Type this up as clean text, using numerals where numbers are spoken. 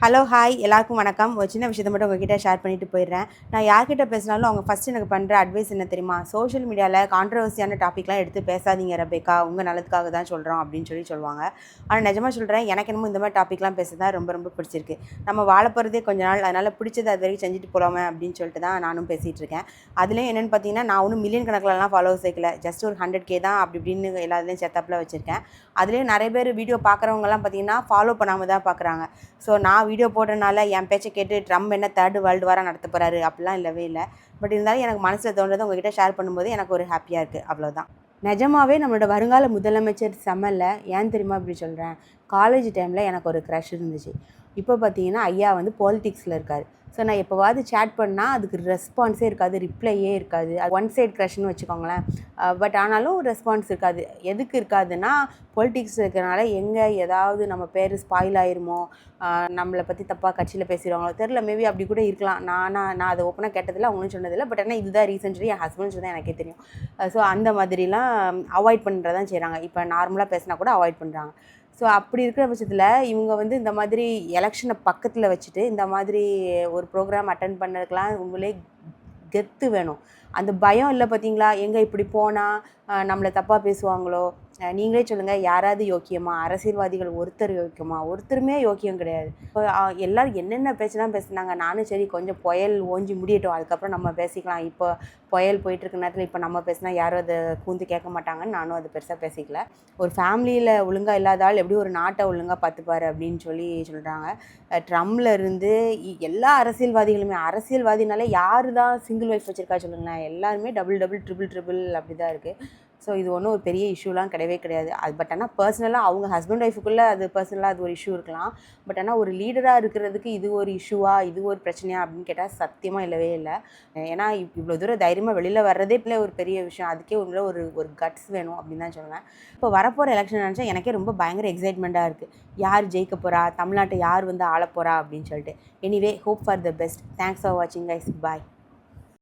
Hello hi எல்லாருக்கும் வணக்கம். ஒரு சின்ன விஷயத்த மட்டும் உங்ககிட்ட ஷேர் பண்ணிட்டு போயிடுறேன். நான் யார்கிட்ட பேசினாலும் அவங்க ஃபஸ்ட்டு எனக்கு பண்ணுற அட்வைஸ் என்ன தெரியுமா? சோஷியல் மீடியாவில் கான்ட்ரவர்சியான டாப்பிக்லாம் எடுத்து பேசாதீங்க ரெபேக்கா, உங்கள் நல்லதுக்காக தான் சொல்கிறோம் அப்படின்னு சொல்லுவாங்க. ஆனால் நிஜமாக சொல்கிறேன், எனக்கு என்னமோ இந்த மாதிரி டாப்பிக்லாம் பேச தான் ரொம்ப ரொம்ப பிடிச்சிருக்கு. நம்ம வாழ போகிறதே கொஞ்ச நாள், அதனால் பிடிச்சது அது வரைக்கும் செஞ்சுட்டு போகலாமே அப்படின்னு சொல்லிட்டு தான் நானும் பேசிகிட்டு இருக்கேன். அதுலேயும் என்னென்னு பார்த்தீங்கன்னா, நான் ஒன்றும் மில்லியன் கணக்கிலலாம் ஃபாலோவர்ஸ் வைக்கல, ஜஸ்ட் ஒரு 100K தான் அப்படி இப்படின்னு எல்லாத்துலேயும் செட்டப்பில் வச்சுருக்கேன். அதுலேயும் நிறைய பேர் வீடியோ பார்க்குறவங்கலாம் பார்த்தீங்கன்னா ஃபாலோ பண்ணாமல் தான் பார்க்குறாங்க. ஸோ நான் வீடியோ போடுறனால என் பேச்சை கேட்டு ட்ரம்ப் என்ன 3rd வேர்ல்டு வாரா நடத்த போகிறாரு அப்படிலாம் இல்லவே இல்லை. பட் இருந்தாலும் எனக்கு மனசில் தோன்றதை உங்ககிட்ட ஷேர் பண்ணும்போது எனக்கு ஒரு ஹாப்பியாக இருக்குது, அவ்வளோதான். நிஜமாவே நம்மளோட வருங்கால முதலமைச்சர் செம்மல்ல. ஏன் தெரியுமா இப்படி சொல்கிறேன்? காலேஜ் டைமில் எனக்கு ஒரு க்ரஷ் இருந்துச்சு. இப்போ பார்த்தீங்கன்னா ஐயா வந்து பாலிடிக்ஸில் இருக்கார். ஸோ நான் எப்போவாவது சேட் பண்ணால் அதுக்கு ரெஸ்பான்ஸே இருக்காது, ரிப்ளையே இருக்காது. அது ஒன் சைட் க்ரஷ்னு வச்சுக்கோங்களேன். பட் ஆனாலும் ரெஸ்பான்ஸ் இருக்காது. எதுக்கு இருக்காதுன்னா, பொலிட்டிக்ஸ் இருக்கிறனால எங்கே ஏதாவது நம்ம பேர் ஸ்பாயில் ஆயிருமோ, நம்மளை பற்றி தப்பாக கட்சியில் பேசிடுவாங்களோ தெரில. மேபி அப்படி கூட இருக்கலாம். நான் அதை ஓப்பனாக கேட்டதில்லை, அவங்களும் சொன்னதில்லை. பட் ஆனால் இதுதான் ரீசன் சொல்லி என் ஹஸ்பண்ட் சொல்லி தான் எனக்கே தெரியும். ஸோ அந்த மாதிரிலாம் அவாய்ட் பண்ணுறதான் செய்கிறாங்க. இப்போ நார்மலாக பேசினா கூட அவாய்ட் பண்ணுறாங்க. ஸோ அப்படி இருக்கிற பட்சத்தில் இவங்க வந்து இந்த மாதிரி எலெக்ஷனை பக்கத்தில் வச்சுட்டு இந்த மாதிரி ஒரு ப்ரோக்ராம் அட்டன் பண்ணதுக்கெலாம் உங்களே கெத்து வேணும். அந்த பயம் இல்லை பார்த்தீங்களா? எங்கே இப்படி போனால் நம்மளை தப்பாக பேசுவாங்களோ? நீங்களே சொல்லுங்கள், யாராவது யோக்கியமா? அரசியல்வாதிகள் ஒருத்தர் யோக்கியமா? ஒருத்தருமே யோக்கியம் கிடையாது. இப்போ எல்லோரும் என்னென்ன பேச்செல்லாம் பேசுனாங்க. நானும் சரி கொஞ்சம் புயல் ஓஞ்சி முடியட்டும், அதுக்கப்புறம் நம்ம பேசிக்கலாம். இப்போ புயல் போயிட்டுருக்க நேரத்தில் இப்போ நம்ம பேசினா யாரும் அதை கூந்து கேட்க மாட்டாங்கன்னு நானும் அது பெருசாக பேசிக்கல. ஒரு ஃபேமிலியில் ஒழுங்காக இல்லாதால் எப்படி ஒரு நாட்டை ஒழுங்காக பார்த்துப்பாரு அப்படின்னு சொல்கிறாங்க. ட்ரம்ப்ல இருந்து எல்லா அரசியல்வாதிகளுமே, அரசியல்வாதினாலே யார் தான் சிங்கிள் ஒய்ஃப் வச்சுருக்கா சொல்லுங்களேன்? எல்லாருமே டபுள் ட்ரிபிள் அப்படி தான் இருக்குது. ஸோ இது ஒன்றும் ஒரு பெரிய இஷ்யூலாம் கிடையவே கிடையாது. அது பட் ஆனால் பர்சனலாக அவங்க ஹஸ்பண்ட் ஒய்ஃபுக்குள்ளே அது பர்சனலாக அது ஒரு இஷ்யூ இருக்கலாம். பட் ஆனால் ஒரு லீடராக இருக்கிறதுக்கு இது ஒரு இஷ்யூவா, இது ஒரு பிரச்சனையா அப்படின்னு கேட்டால் சத்தியமாக இல்லவே இல்லை. ஏன்னா இவ்வளோ தூரம் தைரியமாக வெளியில் வர்றதே பிள்ளை ஒரு பெரிய விஷயம். அதுக்கே ஒரு கட்ஸ் வேணும் அப்படின்னு தான் சொல்லுவேன். இப்போ வரப்போகிற எலெக்ஷன் நினச்சா எனக்கே ரொம்ப பயங்கர எக்ஸைட்மெண்ட்டாக இருக்குது. யார் ஜெயிக்க போகிறா, தமிழ்நாட்டை யார் வந்து ஆள போகிறா அப்படின்னு சொல்லிட்டு. Anyway, hope for the best. Thanks for வாட்சிங் கைஸ். பாய்.